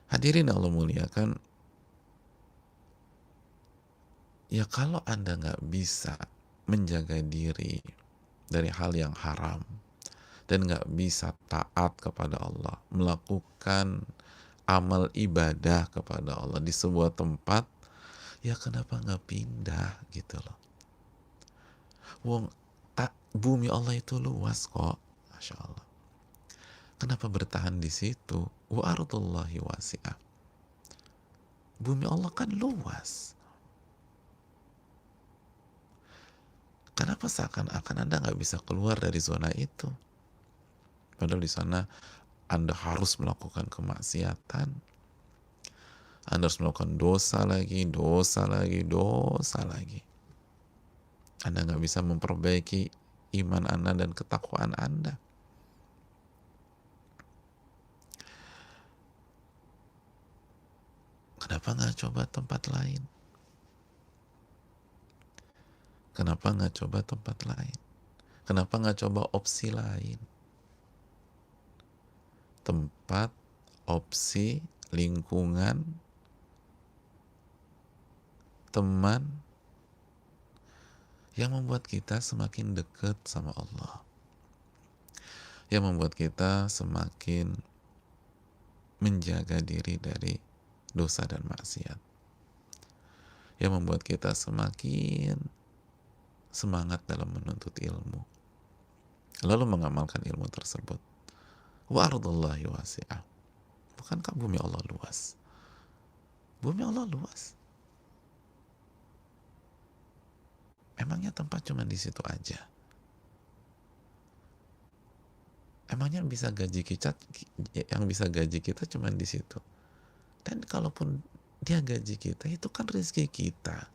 Hadirin Allah muliakan, ya kalau Anda nggak bisa menjaga diri dari hal yang haram dan nggak bisa taat kepada Allah, melakukan amal ibadah kepada Allah di sebuah tempat, ya kenapa nggak pindah gitu loh. Wong tak, bumi Allah itu luas kok, masya Allah. Kenapa bertahan di situ? Wa ardullahi wasi'ah. Bumi Allah kan luas. Kenapa seakan-akan Anda nggak bisa keluar dari zona itu? Padahal di sana Anda harus melakukan kemaksiatan, Anda harus melakukan dosa lagi, dosa lagi, dosa lagi. Anda nggak bisa memperbaiki iman Anda dan ketakwaan Anda. Kenapa nggak coba tempat lain? Kenapa nggak coba tempat lain? Kenapa nggak coba opsi lain? Tempat, opsi, lingkungan, teman yang membuat kita semakin dekat sama Allah, yang membuat kita semakin menjaga diri dari dosa dan maksiat, yang membuat kita semakin semangat dalam menuntut ilmu, lalu mengamalkan ilmu tersebut. Wa ardullahi wasi'ah. Bukankah bumi Allah luas? Bumi Allah luas. Emangnya tempat cuma di situ aja? Emangnya bisa gaji kita, yang bisa gaji kita cuma di situ? Dan kalaupun dia gaji kita, itu kan rezeki kita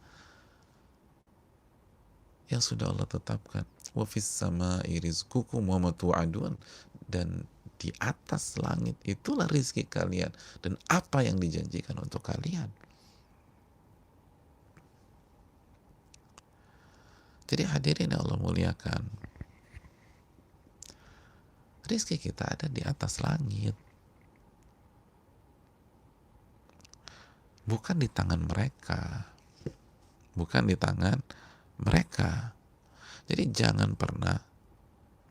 yang sudah Allah tetapkan. Wa fis sama'i rizqukum wa ma tu'adun. Dan di atas langit itulah rezeki kalian dan apa yang dijanjikan untuk kalian. Jadi hadirin yang Allah muliakan, rezeki kita ada di atas langit, bukan di tangan mereka, bukan di tangan mereka. Jadi jangan pernah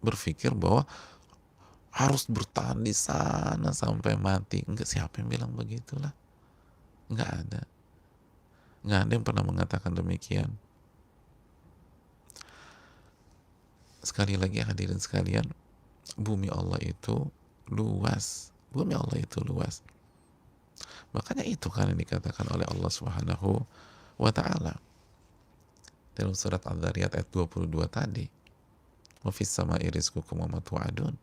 berpikir bahwa harus bertahan di sana sampai mati. Enggak, siapa yang bilang begitulah? Enggak ada. Enggak ada yang pernah mengatakan demikian. Sekali lagi hadirin sekalian, bumi Allah itu luas. Bumi Allah itu luas. Makanya itu kan yang dikatakan oleh Allah Subhanahu wa ta'ala dalam surat Al-Dhariyat ayat 22 tadi. Wa fis sama'i rizqukum wa ma tu'adun.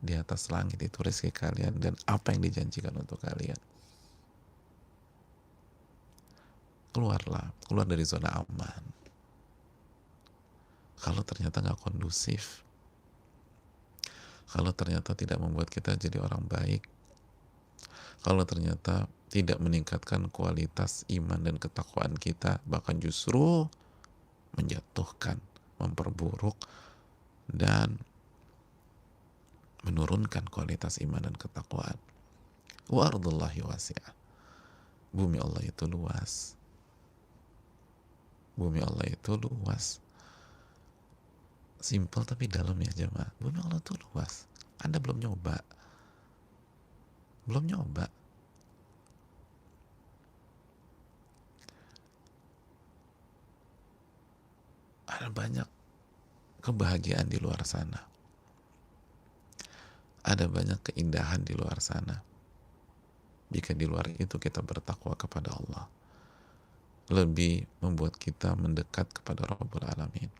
Di atas langit itu rezeki kalian dan apa yang dijanjikan untuk kalian. Keluarlah, keluar dari zona aman. Kalau ternyata nggak kondusif, kalau ternyata tidak membuat kita jadi orang baik, kalau ternyata tidak meningkatkan kualitas iman dan ketakwaan kita, bahkan justru menjatuhkan, memperburuk, dan menurunkan kualitas iman dan ketakwaan. Wa ardullahi wasi'ah. Bumi Allah itu luas. Bumi Allah itu luas. Simple tapi dalam ya jemaah. Bumi Allah itu luas. Anda belum nyoba. Belum nyoba. Ada banyak kebahagiaan di luar sana. Ada banyak keindahan di luar sana. Jika di luar itu kita bertakwa kepada Allah, lebih membuat kita mendekat kepada Rabbul Alamin.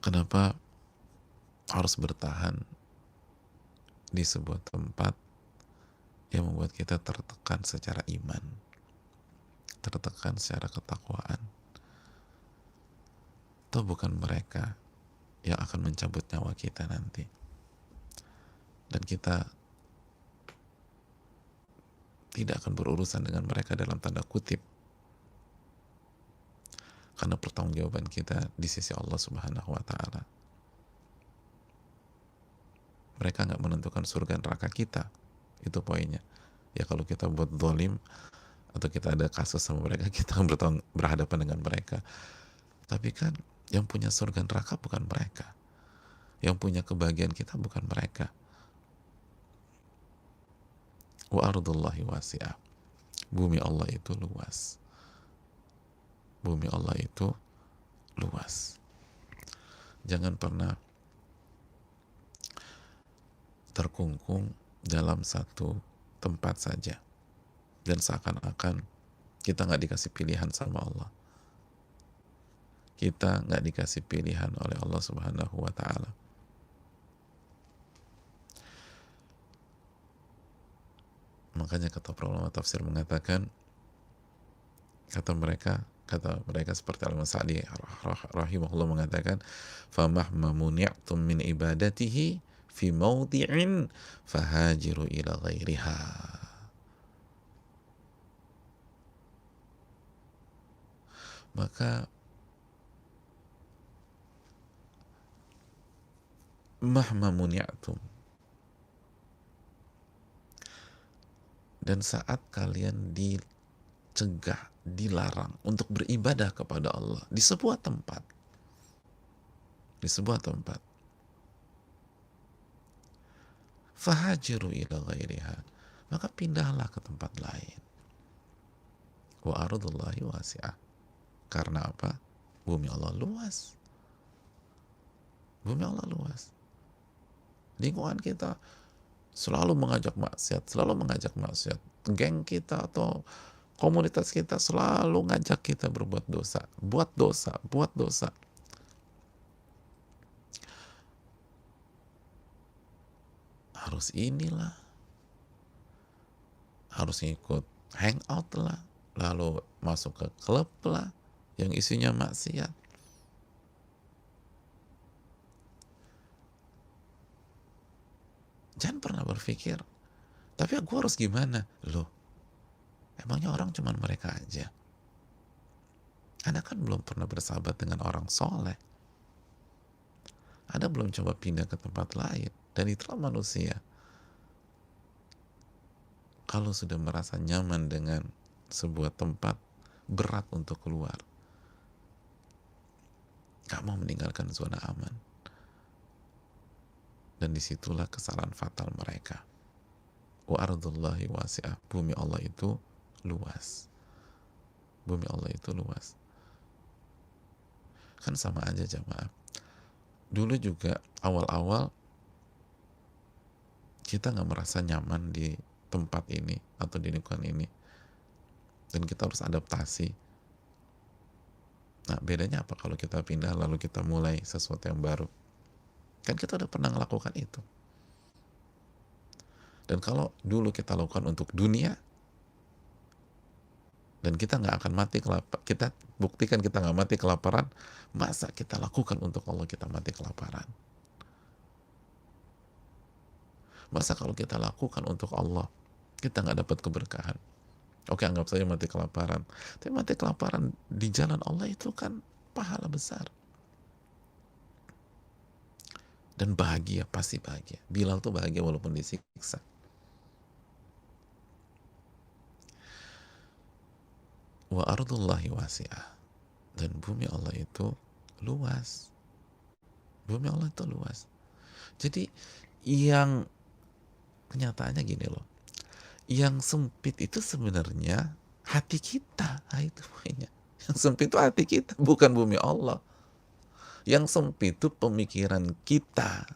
Kenapa harus bertahan di sebuah tempat yang membuat kita tertekan secara iman, tertekan secara ketakwaan? Atau bukan mereka yang akan mencabut nyawa kita nanti, dan kita tidak akan berurusan dengan mereka dalam tanda kutip, karena pertanggungjawaban kita di sisi Allah Subhanahu wa ta'ala. mereka nggak menentukan surga neraka kita. Itu poinnya. Ya kalau kita buat zalim atau kita ada kasus sama mereka, kita berhadapan dengan mereka. Tapi kan yang punya surga neraka bukan mereka. Yang punya kebahagiaan kita bukan mereka. Wa ardullahi wasi'ah. Bumi Allah itu luas. Bumi Allah itu luas. Jangan pernah terkungkung dalam satu tempat saja dan seakan-akan kita nggak dikasih pilihan sama Allah. Kita nggak dikasih pilihan oleh Allah Subhanahu wa Ta'ala. Makanya kata para ulama tafsir mengatakan, kata mereka seperti Al-Imam Sa'di rahimahullah mengatakan, famahma muni'tum min ibadatihi fi mawdi'in fahajiru ila ghairiha. Maka mahma muni'tum, dan saat kalian dicegah, dilarang untuk beribadah kepada Allah di sebuah tempat, fahajiru ila ghairiha, maka pindahlah ke tempat lain. Wa ardullahi wasi'ah. Karena apa? Bumi Allah luas. Bumi Allah luas. Lingkungan kita selalu mengajak maksiat, geng kita atau komunitas kita selalu ngajak kita berbuat dosa, buat dosa. Harus inilah, harus ngikut hangout lah, lalu masuk ke klub lah yang isinya maksiat. Jangan pernah berpikir, tapi gue harus gimana? Loh, emangnya orang cuman mereka aja? Anda kan belum pernah bersahabat dengan orang soleh. Anda belum coba pindah ke tempat lain. Dan itulah manusia. Kalau sudah merasa nyaman dengan sebuah tempat, berat untuk keluar. Gak mau meninggalkan zona aman. Dan disitulah kesalahan fatal mereka. Wa ardullahi wasi'ah. Bumi Allah itu luas. Bumi Allah itu luas. Kan sama aja jamaah. Dulu juga awal-awal kita nggak merasa nyaman di tempat ini atau di lingkungan ini. Dan kita harus adaptasi. Nah, bedanya apa kalau kita pindah lalu kita mulai sesuatu yang baru? Kan kita udah pernah melakukan itu. Dan kalau dulu kita lakukan untuk dunia, dan kita nggak akan mati kelaparan, kita buktikan kita nggak mati kelaparan, masa kita lakukan untuk Allah kita mati kelaparan? Masa kalau kita lakukan untuk Allah, kita nggak dapat keberkahan? Oke, anggap saja mati kelaparan. Tapi mati kelaparan di jalan Allah itu kan pahala besar. Dan bahagia, pasti bahagia. Bilal tuh bahagia walaupun disiksa. Wa ardullahi wasi'ah. Dan bumi Allah itu luas. Bumi Allah itu luas. Jadi yang kenyataannya gini loh. Yang sempit itu sebenarnya hati kita. Nah, itu poinnya. Yang sempit itu hati kita, bukan bumi Allah. Yang sempit itu pemikiran kita.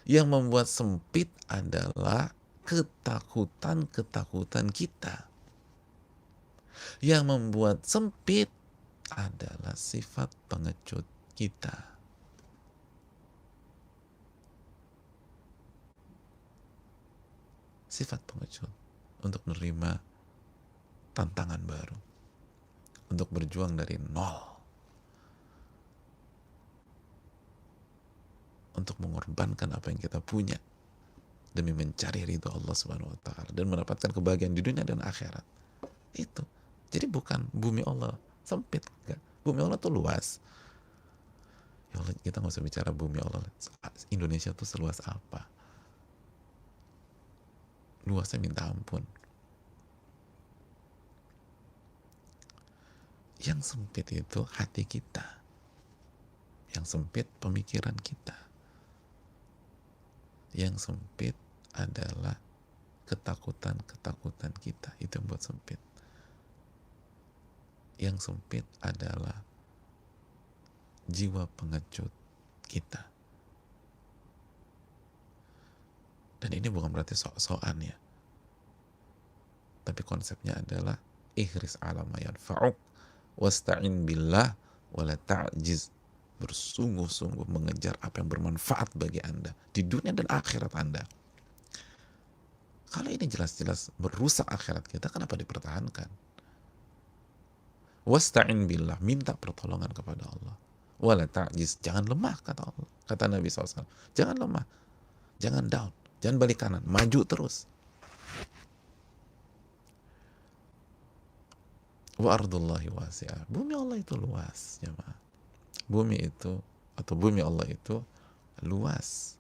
Yang membuat sempit adalah ketakutan kita. Yang membuat sempit adalah sifat pengecut kita. Sifat pengecut untuk menerima tantangan baru, untuk berjuang dari nol, untuk mengorbankan apa yang kita punya demi mencari ridho Allah Subhanahu wa Ta'ala dan mendapatkan kebahagiaan di dunia dan akhirat. Itu. Jadi bukan bumi Allah sempit, enggak. Bumi Allah tuh luas. Ya Allah, kita nggak usah bicara bumi Allah Indonesia tuh seluas apa? Luasnya minta ampun. Yang sempit itu hati kita, yang sempit pemikiran kita, yang sempit adalah ketakutan-ketakutan kita, itu yang buat sempit. Yang sempit adalah jiwa pengecut kita. Dan ini bukan berarti sok-sokan ya, tapi konsepnya adalah ihris ala ma yanfa'uk wasta'in billah wala ta'jiz. Bersungguh-sungguh mengejar apa yang bermanfaat bagi Anda di dunia dan akhirat Anda. Kalau ini jelas-jelas merusak akhirat kita, kenapa dipertahankan? Wasta'in billah, minta pertolongan kepada Allah. Wala ta'jiz, jangan lemah, kata Allah, kata Nabi SAW. Jangan lemah, jangan down, jangan balik kanan, maju terus. Wa ardullahi wasi'ah, bumi Allah itu luas, jemaah. Bumi itu, atau bumi Allah itu luas.